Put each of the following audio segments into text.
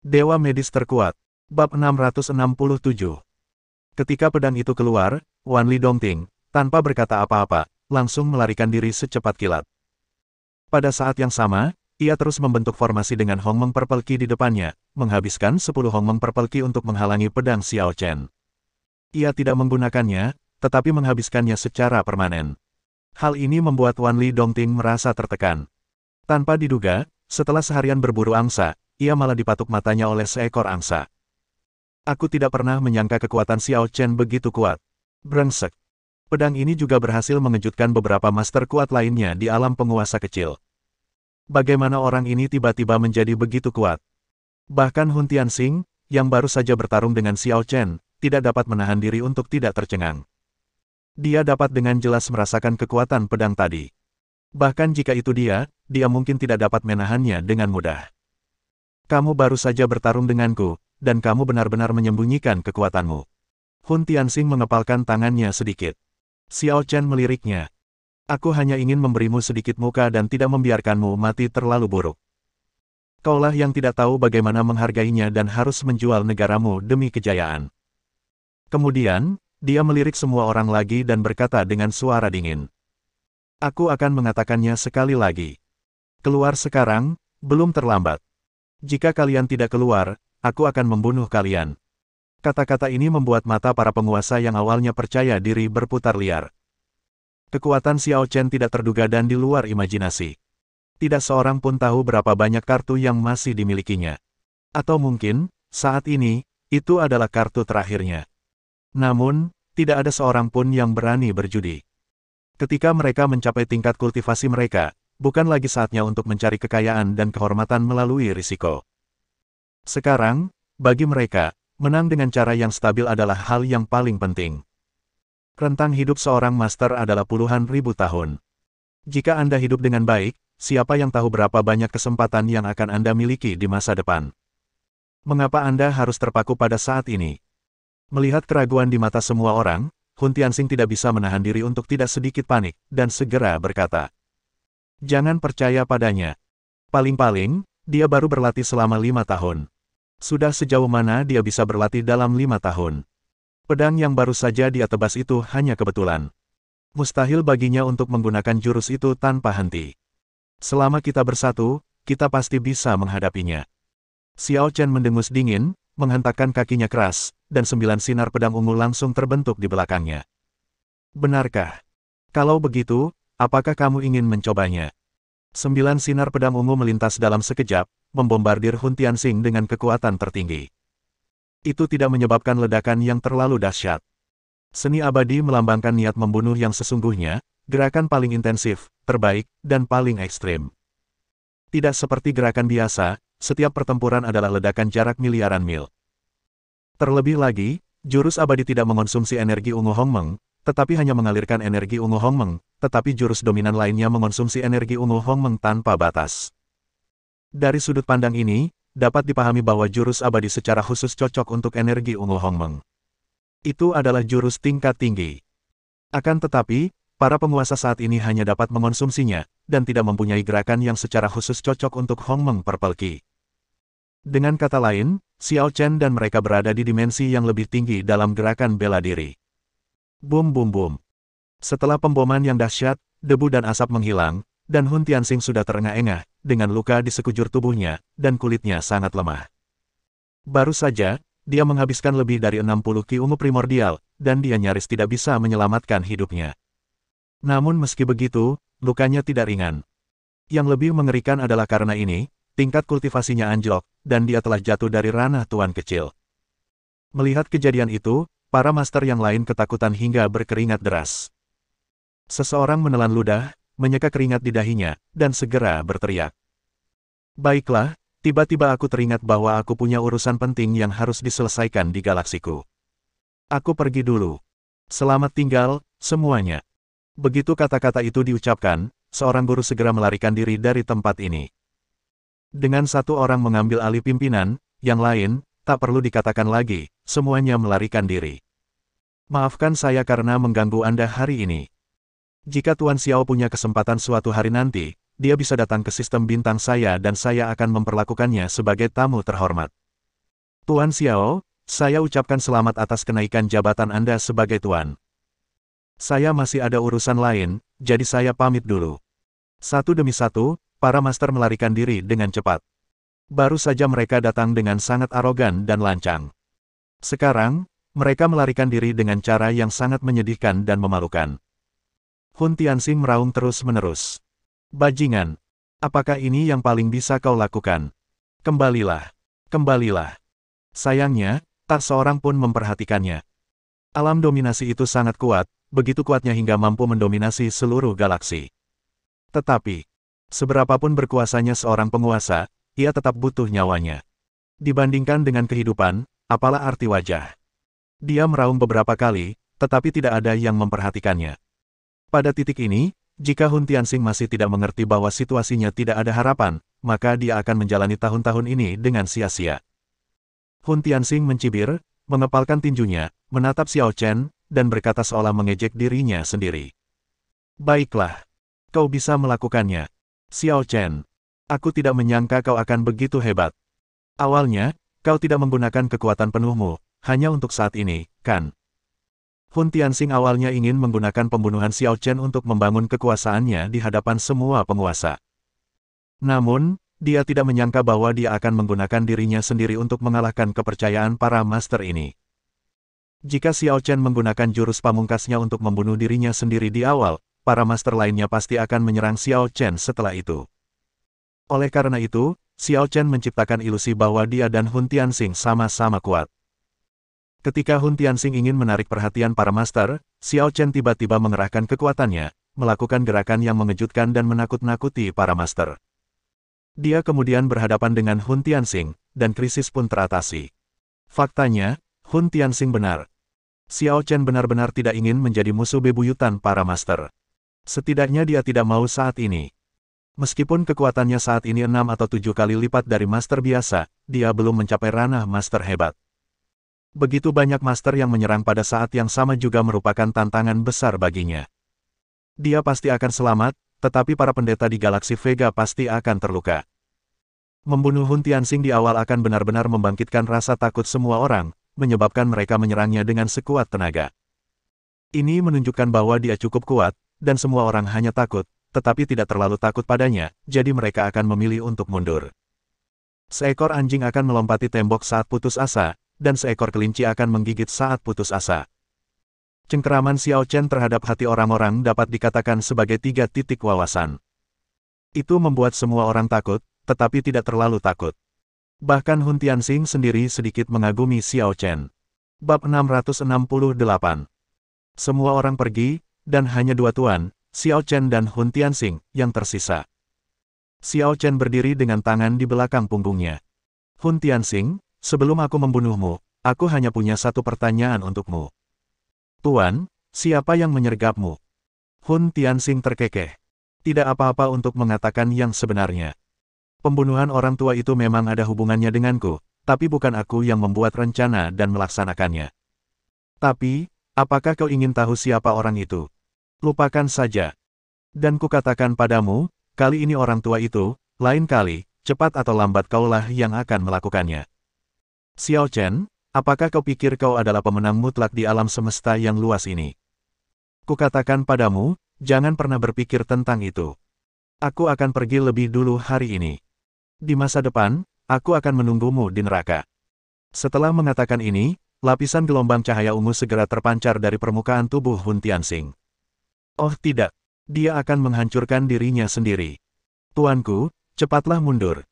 Dewa Medis Terkuat. Bab 667. Ketika pedang itu keluar, Wan Li Dongting, tanpa berkata apa-apa, langsung melarikan diri secepat kilat. Pada saat yang sama, ia terus membentuk formasi dengan Hongmeng Purple Ki di depannya, menghabiskan 10 Hongmeng Purple Ki untuk menghalangi pedang Xiao Chen. Ia tidak menggunakannya, tetapi menghabiskannya secara permanen. Hal ini membuat Wan Li Dongting merasa tertekan. Tanpa diduga, setelah seharian berburu angsa, ia malah dipatuk matanya oleh seekor angsa. Aku tidak pernah menyangka kekuatan Xiao Chen begitu kuat. Brengsek. Pedang ini juga berhasil mengejutkan beberapa master kuat lainnya di alam penguasa kecil. Bagaimana orang ini tiba-tiba menjadi begitu kuat? Bahkan Hun Tianxing, yang baru saja bertarung dengan Xiao Chen, tidak dapat menahan diri untuk tidak tercengang. Dia dapat dengan jelas merasakan kekuatan pedang tadi. Bahkan jika itu dia mungkin tidak dapat menahannya dengan mudah. Kamu baru saja bertarung denganku, dan kamu benar-benar menyembunyikan kekuatanmu. Hun Tianxing mengepalkan tangannya sedikit. Xiao Chen meliriknya. Aku hanya ingin memberimu sedikit muka dan tidak membiarkanmu mati terlalu buruk. Kaulah yang tidak tahu bagaimana menghargainya dan harus menjual negaramu demi kejayaan. Kemudian, dia melirik semua orang lagi dan berkata dengan suara dingin. Aku akan mengatakannya sekali lagi. Keluar sekarang, belum terlambat. Jika kalian tidak keluar, aku akan membunuh kalian. Kata-kata ini membuat mata para penguasa yang awalnya percaya diri berputar liar. Kekuatan Xiao Chen tidak terduga dan di luar imajinasi. Tidak seorang pun tahu berapa banyak kartu yang masih dimilikinya. Atau mungkin, saat ini, itu adalah kartu terakhirnya. Namun, tidak ada seorang pun yang berani berjudi. Ketika mereka mencapai tingkat kultivasi mereka, bukan lagi saatnya untuk mencari kekayaan dan kehormatan melalui risiko. Sekarang, bagi mereka, menang dengan cara yang stabil adalah hal yang paling penting. Rentang hidup seorang master adalah puluhan ribu tahun. Jika Anda hidup dengan baik, siapa yang tahu berapa banyak kesempatan yang akan Anda miliki di masa depan? Mengapa Anda harus terpaku pada saat ini? Melihat keraguan di mata semua orang, Hun Tianxing tidak bisa menahan diri untuk tidak sedikit panik, dan segera berkata. Jangan percaya padanya. Paling-paling, dia baru berlatih selama 5 tahun. Sudah sejauh mana dia bisa berlatih dalam 5 tahun? Pedang yang baru saja dia tebas itu hanya kebetulan. Mustahil baginya untuk menggunakan jurus itu tanpa henti. Selama kita bersatu, kita pasti bisa menghadapinya. Xiao Chen mendengus dingin, menghentakkan kakinya keras, dan 9 sinar pedang ungu langsung terbentuk di belakangnya. Benarkah? Kalau begitu, apakah kamu ingin mencobanya? 9 sinar pedang ungu melintas dalam sekejap, membombardir Hun Tianxing dengan kekuatan tertinggi. Itu tidak menyebabkan ledakan yang terlalu dahsyat. Seni abadi melambangkan niat membunuh yang sesungguhnya, gerakan paling intensif, terbaik, dan paling ekstrim. Tidak seperti gerakan biasa, setiap pertempuran adalah ledakan jarak miliaran mil. Terlebih lagi, jurus abadi tidak mengonsumsi energi ungu Hongmeng, tetapi hanya mengalirkan energi ungu Hongmeng, tetapi jurus dominan lainnya mengonsumsi energi ungu Hongmeng tanpa batas. Dari sudut pandang ini, dapat dipahami bahwa jurus abadi secara khusus cocok untuk energi ungu Hongmeng. Itu adalah jurus tingkat tinggi. Akan tetapi, para penguasa saat ini hanya dapat mengonsumsinya, dan tidak mempunyai gerakan yang secara khusus cocok untuk Hongmeng Purple Ki. Dengan kata lain, Xiao Chen dan mereka berada di dimensi yang lebih tinggi dalam gerakan bela diri. Bum bum bum. Setelah pemboman yang dahsyat, debu dan asap menghilang, dan Hun Tianxing sudah terengah-engah, dengan luka di sekujur tubuhnya, dan kulitnya sangat lemah. Baru saja, dia menghabiskan lebih dari 60 ki ungu primordial, dan dia nyaris tidak bisa menyelamatkan hidupnya. Namun meski begitu, lukanya tidak ringan. Yang lebih mengerikan adalah karena ini, tingkat kultivasinya anjlok, dan dia telah jatuh dari ranah tuan kecil. Melihat kejadian itu, para master yang lain ketakutan hingga berkeringat deras. Seseorang menelan ludah, menyeka keringat di dahinya, dan segera berteriak. Baiklah, tiba-tiba aku teringat bahwa aku punya urusan penting yang harus diselesaikan di galaksiku. Aku pergi dulu. Selamat tinggal, semuanya. Begitu kata-kata itu diucapkan, seorang guru segera melarikan diri dari tempat ini. Dengan satu orang mengambil alih pimpinan, yang lain, tak perlu dikatakan lagi, semuanya melarikan diri. Maafkan saya karena mengganggu Anda hari ini. Jika Tuan Xiao punya kesempatan suatu hari nanti, dia bisa datang ke sistem bintang saya dan saya akan memperlakukannya sebagai tamu terhormat. Tuan Xiao, saya ucapkan selamat atas kenaikan jabatan Anda sebagai Tuan. Saya masih ada urusan lain, jadi saya pamit dulu. Satu demi satu, para master melarikan diri dengan cepat. Baru saja mereka datang dengan sangat arogan dan lancang. Sekarang, mereka melarikan diri dengan cara yang sangat menyedihkan dan memalukan. Hun Tianxing meraung terus-menerus. Bajingan, apakah ini yang paling bisa kau lakukan? Kembalilah. Kembalilah. Sayangnya, tak seorang pun memperhatikannya. Alam dominasi itu sangat kuat, begitu kuatnya hingga mampu mendominasi seluruh galaksi. Tetapi, seberapapun berkuasanya seorang penguasa, ia tetap butuh nyawanya. Dibandingkan dengan kehidupan, apalah arti wajah? Dia meraung beberapa kali, tetapi tidak ada yang memperhatikannya. Pada titik ini, jika Hun Tianxing masih tidak mengerti bahwa situasinya tidak ada harapan, maka dia akan menjalani tahun-tahun ini dengan sia-sia. Hun Tianxing mencibir, mengepalkan tinjunya, menatap Xiao Chen, dan berkata seolah mengejek dirinya sendiri. Baiklah. Kau bisa melakukannya. Xiao Chen. Aku tidak menyangka kau akan begitu hebat. Awalnya, kau tidak menggunakan kekuatan penuhmu, hanya untuk saat ini, kan? Hun Tianxing awalnya ingin menggunakan pembunuhan Xiao Chen untuk membangun kekuasaannya di hadapan semua penguasa. Namun, dia tidak menyangka bahwa dia akan menggunakan dirinya sendiri untuk mengalahkan kepercayaan para master ini. Jika Xiao Chen menggunakan jurus pamungkasnya untuk membunuh dirinya sendiri di awal, para master lainnya pasti akan menyerang Xiao Chen setelah itu. Oleh karena itu, Xiao Chen menciptakan ilusi bahwa dia dan Hun Tianxing sama-sama kuat. Ketika Hun Tianxing ingin menarik perhatian para master, Xiao Chen tiba-tiba mengerahkan kekuatannya, melakukan gerakan yang mengejutkan dan menakut-nakuti para master. Dia kemudian berhadapan dengan Hun Tianxing, dan krisis pun teratasi. Faktanya, Hun Tianxing benar. Xiao Chen benar-benar tidak ingin menjadi musuh bebuyutan para master. Setidaknya dia tidak mau saat ini. Meskipun kekuatannya saat ini 6 atau 7 kali lipat dari master biasa, dia belum mencapai ranah master hebat. Begitu banyak master yang menyerang pada saat yang sama juga merupakan tantangan besar baginya. Dia pasti akan selamat, tetapi para pendeta di galaksi Vega pasti akan terluka. Membunuh Hun Tianxing di awal akan benar-benar membangkitkan rasa takut semua orang, menyebabkan mereka menyerangnya dengan sekuat tenaga. Ini menunjukkan bahwa dia cukup kuat, dan semua orang hanya takut, tetapi tidak terlalu takut padanya, jadi mereka akan memilih untuk mundur. Seekor anjing akan melompati tembok saat putus asa, dan seekor kelinci akan menggigit saat putus asa. Cengkeraman Xiao Chen terhadap hati orang-orang dapat dikatakan sebagai 3 titik wawasan. Itu membuat semua orang takut, tetapi tidak terlalu takut. Bahkan Hun Tianxing sendiri sedikit mengagumi Xiao Chen. Bab 668. Semua orang pergi, dan hanya 2 tuan, Xiao Chen dan Hun Tianxing, yang tersisa. Xiao Chen berdiri dengan tangan di belakang punggungnya. Hun Tianxing, sebelum aku membunuhmu, aku hanya punya satu pertanyaan untukmu. Tuan, siapa yang menyergapmu? Hun Tianxing terkekeh. Tidak apa-apa untuk mengatakan yang sebenarnya. Pembunuhan orang tua itu memang ada hubungannya denganku, tapi bukan aku yang membuat rencana dan melaksanakannya. Tapi, apakah kau ingin tahu siapa orang itu? Lupakan saja. Dan kukatakan padamu, kali ini orang tua itu, lain kali, cepat atau lambat kaulah yang akan melakukannya. Xiao Chen, apakah kau pikir kau adalah pemenang mutlak di alam semesta yang luas ini? Kukatakan padamu, jangan pernah berpikir tentang itu. Aku akan pergi lebih dulu hari ini. Di masa depan, aku akan menunggumu di neraka. Setelah mengatakan ini, lapisan gelombang cahaya ungu segera terpancar dari permukaan tubuh Hun Tianxing. Oh tidak, dia akan menghancurkan dirinya sendiri. Tuanku, cepatlah mundur.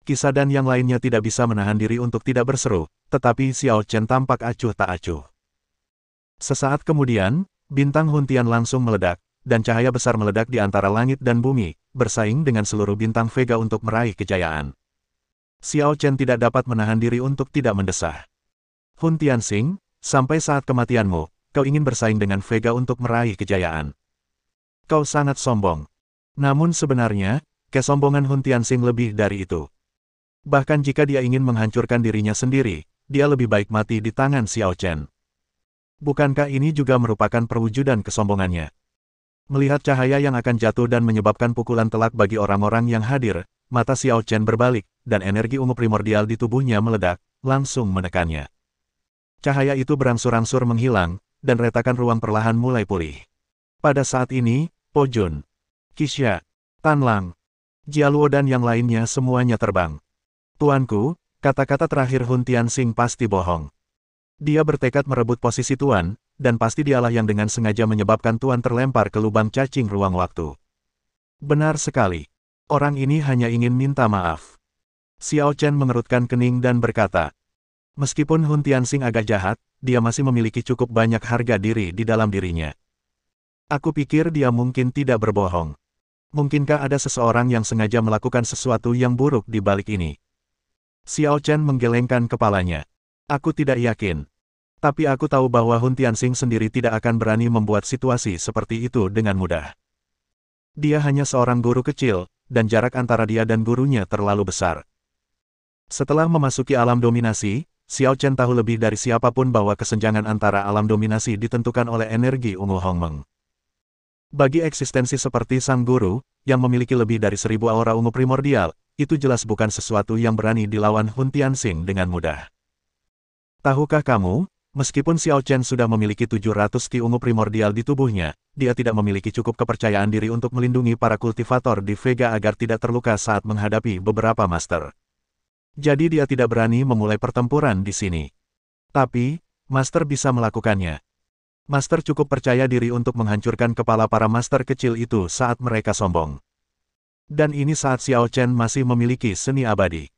Kisah dan yang lainnya tidak bisa menahan diri untuk tidak berseru, tetapi Xiao Chen tampak acuh tak acuh. Sesaat kemudian, bintang Hun Tian langsung meledak, dan cahaya besar meledak di antara langit dan bumi, bersaing dengan seluruh bintang Vega untuk meraih kejayaan. Xiao Chen tidak dapat menahan diri untuk tidak mendesah. Hun Tianxing, sampai saat kematianmu, kau ingin bersaing dengan Vega untuk meraih kejayaan. Kau sangat sombong. Namun sebenarnya, kesombongan Hun Tianxing lebih dari itu. Bahkan jika dia ingin menghancurkan dirinya sendiri, dia lebih baik mati di tangan Xiao Chen. Bukankah ini juga merupakan perwujudan kesombongannya? Melihat cahaya yang akan jatuh dan menyebabkan pukulan telak bagi orang-orang yang hadir, mata Xiao Chen berbalik, dan energi ungu primordial di tubuhnya meledak, langsung menekannya. Cahaya itu berangsur-angsur menghilang, dan retakan ruang perlahan mulai pulih. Pada saat ini, Po Jun, Qixia, Tan Lang, Jialuo dan yang lainnya semuanya terbang. Tuanku, kata-kata terakhir Hun Tianxing pasti bohong. Dia bertekad merebut posisi Tuan, dan pasti dialah yang dengan sengaja menyebabkan Tuan terlempar ke lubang cacing ruang waktu. Benar sekali. Orang ini hanya ingin minta maaf. Xiao Chen mengerutkan kening dan berkata, meskipun Hun Tianxing agak jahat, dia masih memiliki cukup banyak harga diri di dalam dirinya. Aku pikir dia mungkin tidak berbohong. Mungkinkah ada seseorang yang sengaja melakukan sesuatu yang buruk di balik ini? Xiao Chen menggelengkan kepalanya. Aku tidak yakin. Tapi aku tahu bahwa Hun Tianxing sendiri tidak akan berani membuat situasi seperti itu dengan mudah. Dia hanya seorang guru kecil, dan jarak antara dia dan gurunya terlalu besar. Setelah memasuki alam dominasi, Xiao Chen tahu lebih dari siapapun bahwa kesenjangan antara alam dominasi ditentukan oleh energi ungu Hongmeng. Bagi eksistensi seperti sang guru, yang memiliki lebih dari 1000 aura ungu primordial, itu jelas bukan sesuatu yang berani dilawan Hun Tianxing dengan mudah. Tahukah kamu, meskipun Xiao Chen sudah memiliki 700 ki ungu primordial di tubuhnya, dia tidak memiliki cukup kepercayaan diri untuk melindungi para kultivator di Vega agar tidak terluka saat menghadapi beberapa master. Jadi dia tidak berani memulai pertempuran di sini. Tapi, master bisa melakukannya. Master cukup percaya diri untuk menghancurkan kepala para master kecil itu saat mereka sombong. Dan ini saat Xiao Chen masih memiliki seni abadi.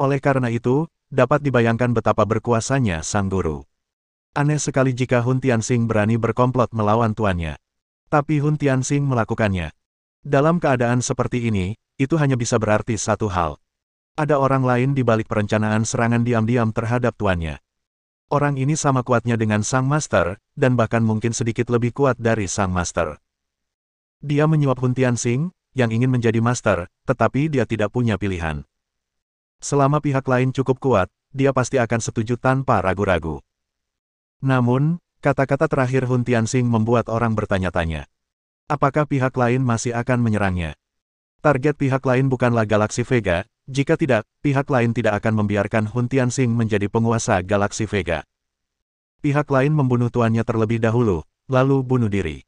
Oleh karena itu, dapat dibayangkan betapa berkuasanya sang guru. Aneh sekali jika Hun Tianxing berani berkomplot melawan tuannya. Tapi Hun Tianxing melakukannya. Dalam keadaan seperti ini, itu hanya bisa berarti satu hal. Ada orang lain di balik perencanaan serangan diam-diam terhadap tuannya. Orang ini sama kuatnya dengan sang master, dan bahkan mungkin sedikit lebih kuat dari sang master. Dia menyuap Hun Tianxing, yang ingin menjadi master, tetapi dia tidak punya pilihan. Selama pihak lain cukup kuat, dia pasti akan setuju tanpa ragu-ragu. Namun, kata-kata terakhir Hun Tianxing membuat orang bertanya-tanya. Apakah pihak lain masih akan menyerangnya? Target pihak lain bukanlah galaksi Vega. Jika tidak, pihak lain tidak akan membiarkan Hun Tianxing menjadi penguasa galaksi Vega. Pihak lain membunuh tuannya terlebih dahulu, lalu bunuh diri.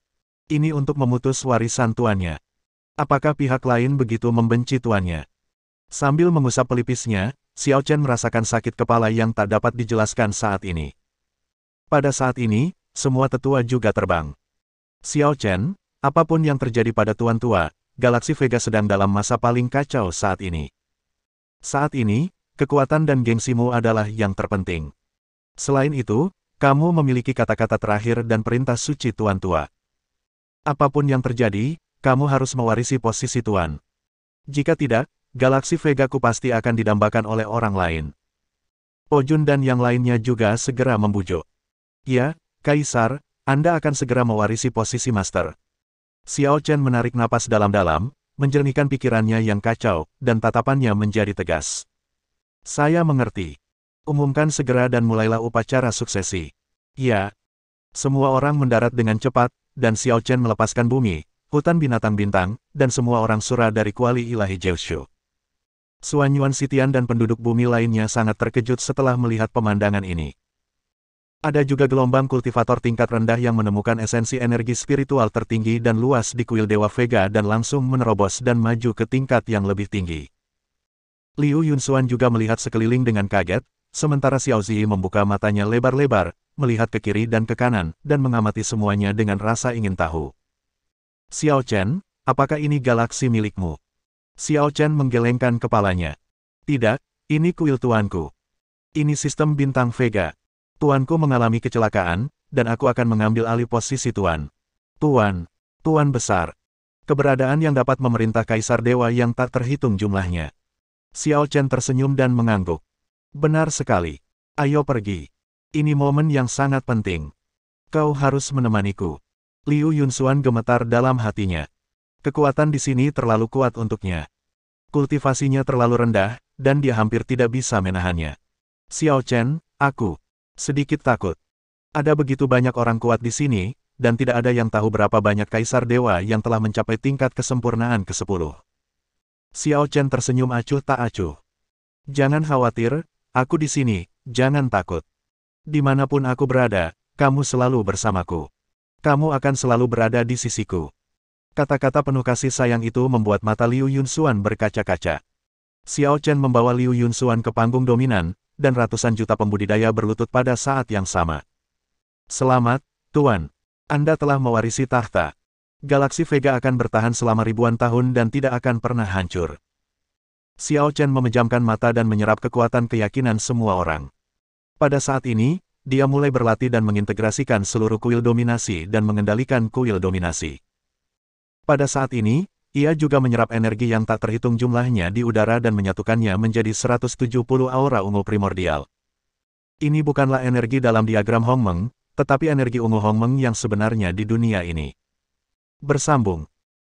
Ini untuk memutus warisan tuannya. Apakah pihak lain begitu membenci tuannya? Sambil mengusap pelipisnya, Xiao Chen merasakan sakit kepala yang tak dapat dijelaskan saat ini. Pada saat ini, semua tetua juga terbang. Xiao Chen, apapun yang terjadi pada tuan tua, galaksi Vega sedang dalam masa paling kacau saat ini. Saat ini, kekuatan dan gengsimu adalah yang terpenting. Selain itu, kamu memiliki kata-kata terakhir dan perintah suci Tuan Tua. Apapun yang terjadi, kamu harus mewarisi posisi Tuan. Jika tidak, galaksi Vegaku pasti akan didambakan oleh orang lain. Po Jun dan yang lainnya juga segera membujuk. Ya, Kaisar, Anda akan segera mewarisi posisi Master. Xiao Chen menarik napas dalam-dalam, menjernihkan pikirannya yang kacau, dan tatapannya menjadi tegas. Saya mengerti. Umumkan segera dan mulailah upacara suksesi. Ya. Semua orang mendarat dengan cepat, dan Xiao Chen melepaskan bumi, hutan binatang bintang, dan semua orang sura dari kuali ilahi Jiushu. Suan Yuan Sitian dan penduduk bumi lainnya sangat terkejut setelah melihat pemandangan ini. Ada juga gelombang kultivator tingkat rendah yang menemukan esensi energi spiritual tertinggi dan luas di kuil Dewa Vega dan langsung menerobos dan maju ke tingkat yang lebih tinggi. Liu Yunxuan juga melihat sekeliling dengan kaget, sementara Xiao Zi membuka matanya lebar-lebar, melihat ke kiri dan ke kanan, dan mengamati semuanya dengan rasa ingin tahu. Xiao Chen, apakah ini galaksi milikmu? Xiao Chen menggelengkan kepalanya. Tidak, ini kuil tuanku. Ini sistem bintang Vega. Tuanku mengalami kecelakaan, dan aku akan mengambil alih posisi Tuan. Tuan besar. Keberadaan yang dapat memerintah Kaisar Dewa yang tak terhitung jumlahnya. Xiao Chen tersenyum dan mengangguk. Benar sekali. Ayo pergi. Ini momen yang sangat penting. Kau harus menemaniku. Liu Yunxuan gemetar dalam hatinya. Kekuatan di sini terlalu kuat untuknya. Kultivasinya terlalu rendah, dan dia hampir tidak bisa menahannya. Xiao Chen, aku sedikit takut. Ada begitu banyak orang kuat di sini, dan tidak ada yang tahu berapa banyak kaisar dewa yang telah mencapai tingkat kesempurnaan ke-10. Xiao Chen tersenyum acuh tak acuh. Jangan khawatir, aku di sini, jangan takut. Dimanapun aku berada, kamu selalu bersamaku. Kamu akan selalu berada di sisiku. Kata-kata penuh kasih sayang itu membuat mata Liu Yunxuan berkaca-kaca. Xiao Chen membawa Liu Yunxuan ke panggung dominan, dan ratusan juta pembudidaya berlutut pada saat yang sama. Selamat, Tuan. Anda telah mewarisi tahta. Galaksi Vega akan bertahan selama ribuan tahun dan tidak akan pernah hancur. Xiao Chen memejamkan mata dan menyerap kekuatan keyakinan semua orang. Pada saat ini, dia mulai berlatih dan mengintegrasikan seluruh kuil dominasi dan mengendalikan kuil dominasi. Pada saat ini, ia juga menyerap energi yang tak terhitung jumlahnya di udara dan menyatukannya menjadi 170 aura ungu primordial. Ini bukanlah energi dalam diagram Hongmeng, tetapi energi ungu Hongmeng yang sebenarnya di dunia ini. Bersambung.